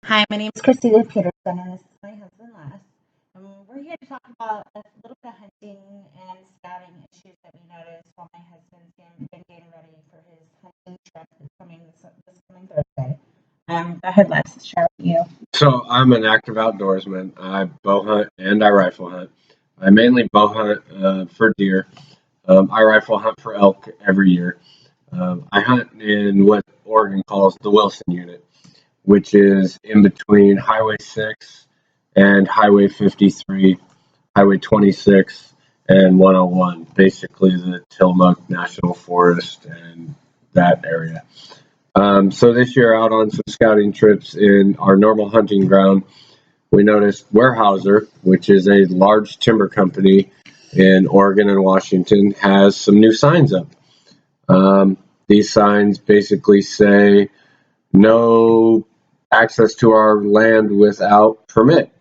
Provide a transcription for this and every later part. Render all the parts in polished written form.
Hi, my name is Christina Peterson, and this is my husband Les. We're here to talk about a little bit of hunting and scouting issues that we noticed while my husband's been getting ready for his hunting trip that's coming this coming Thursday. Go ahead, Les. Share with you. So I'm an active outdoorsman. I bow hunt and I rifle hunt. I mainly bow hunt for deer. I rifle hunt for elk every year. I hunt in what Oregon calls the Wilson Unit, which is in between Highway 6 and Highway 53, Highway 26, and 101, basically the Tillamook National Forest and that area. So this year, out on some scouting trips in our normal hunting ground, we noticed Weyerhaeuser, which is a large timber company in Oregon and Washington, has some new signs up. These signs basically say no access to our land without permit.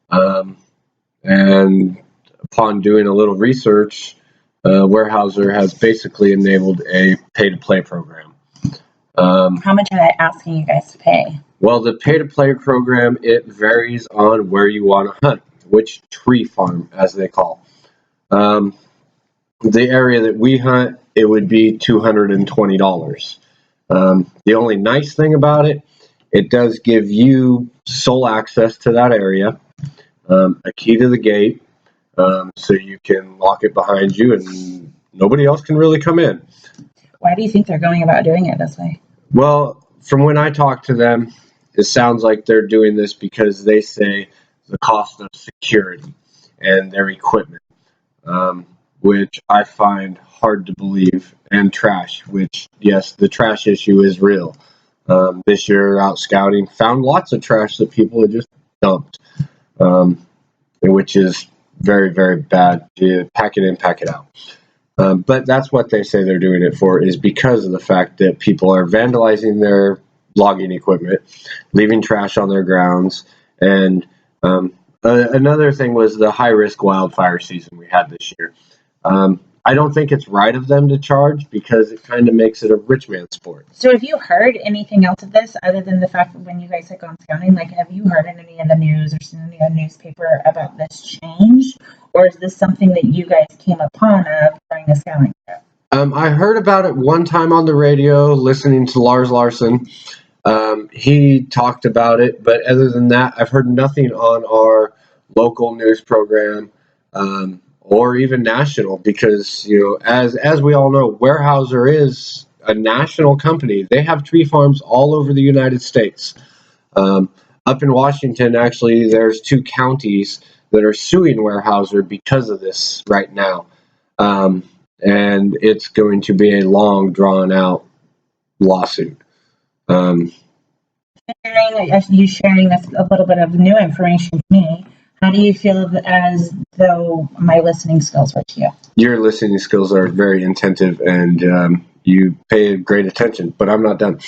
And upon doing a little research, Weyerhaeuser has basically enabled a pay-to-play program. How much are they asking you guys to pay? Well, the pay-to-play program, it varies on where you want to hunt, which tree farm, as they call. The area that we hunt, it would be $220. The only nice thing about it, it does give you sole access to that area, a key to the gate, so you can lock it behind you and nobody else can really come in. Why do you think they're going about doing it this way? Well, from when I talk to them, it sounds like they're doing this because they say the cost of security and their equipment, which I find hard to believe, and trash, which, yes, the trash issue is real. This year out scouting, found lots of trash that people had just dumped, which is very, very bad. You pack it in, pack it out. But that's what they say they're doing it for, is because of the fact that people are vandalizing their logging equipment, leaving trash on their grounds, and another thing was the high-risk wildfire season we had this year. I don't think it's right of them to charge because it kind of makes it a rich man sport. So have you heard anything else of this other than the fact that when you guys had gone scouting, like have you heard in any of the news or seen any of the newspaper about this change? Or is this something that you guys came upon of during the scouting trip? I heard about it one time on the radio, listening to Lars Larson. He talked about it, but other than that, I've heard nothing on our local news program, or even national, because as we all know, Weyerhaeuser is a national company. They have tree farms all over the United States. Up in Washington, actually, there's 2 counties that are suing Weyerhaeuser because of this right now, and it's going to be a long, drawn-out lawsuit. You sharing this a little bit of new information to me. How do you feel as though my listening skills were to you? Your listening skills are very attentive, and you pay great attention. But I'm not done.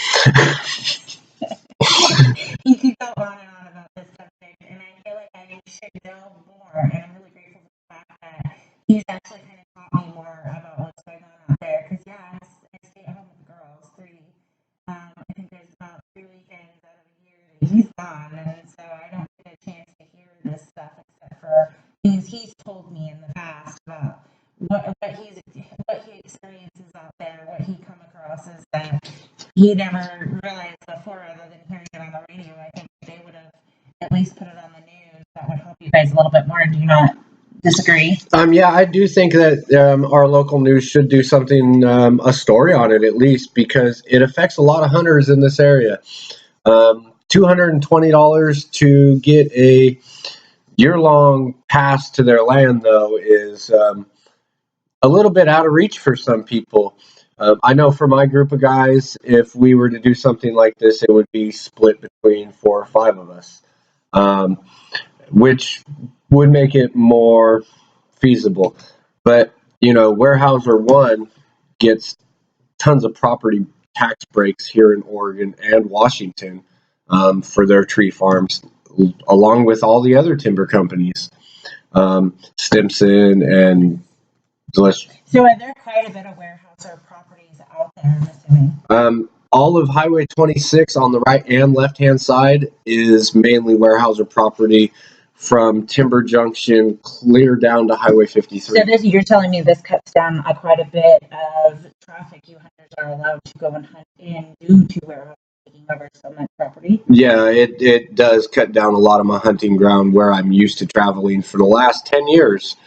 You could go on and on about this subject, and I feel like I should know more. And I'm really grateful for the fact that he's actually kind of taught me more about what's going on out there. Because I stay at home with the girls 3. I think there's about 3 weekends out of the year that he's gone, and so I don't get a chance to hear this stuff except for things he's told me in the past about what he experiences out there, what he come across is that he never realized before, other than hearing it on the radio. I think they would have at least put it on the news. That would help you guys a little bit more. Do you not disagree? Yeah, I do think that our local news should do something, a story on it at least, because it affects a lot of hunters in this area. $220 to get a year-long pass to their land, though, is a little bit out of reach for some people. I know for my group of guys, if we were to do something like this, it would be split between 4 or 5 of us, which would make it more feasible. But, Weyerhaeuser 1 gets tons of property tax breaks here in Oregon and Washington, for their tree farms, along with all the other timber companies, Stimson and So are there quite a bit of Weyerhaeuser properties out there, I'm assuming? all of Highway 26 on the right and left-hand side is mainly Weyerhaeuser property from Timber Junction clear down to Highway 53. So you're telling me this cuts down quite a bit of traffic you hunters are allowed to go and hunt in due to Weyerhaeuser taking over so much property? Yeah, it does cut down a lot of my hunting ground where I'm used to traveling for the last 10 years,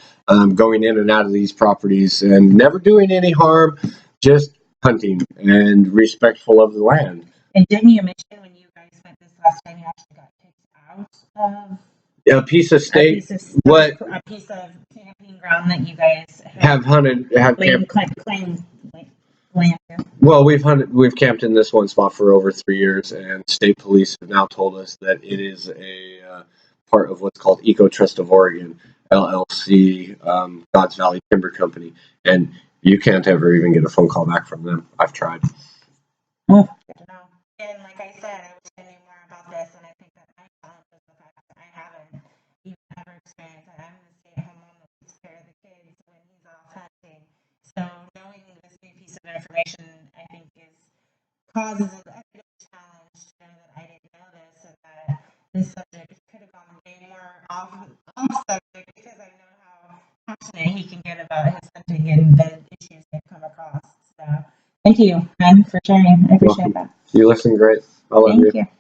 going in and out of these properties and never doing any harm, just hunting and respectful of the land. And didn't you mention when you guys went this last time you actually got kicked out of A piece of state, a piece of camping ground that you guys have hunted, have camped. claimed land to? Well, we've camped in this one spot for over 3 years, and state police have now told us that it is a part of what's called Eco Trust of Oregon, LLC, God's Valley Timber Company, and you can't ever even get a phone call back from them. I've tried. Oh, good to know. And like I said, I wish I knew more about this, and I think that my challenge is the fact that I haven't even ever experienced it. I'm the stay-at-home mom that takes care of the kids when he's off hunting. So knowing this new piece of information, I think causes a bit of a challenge to know that I didn't know this and that this subject could have gone way more off subject because I know how passionate he can get about his hunting and the issues they've come across. So thank you, Ben, for sharing. I appreciate that. You listen great. I love you. Thank you.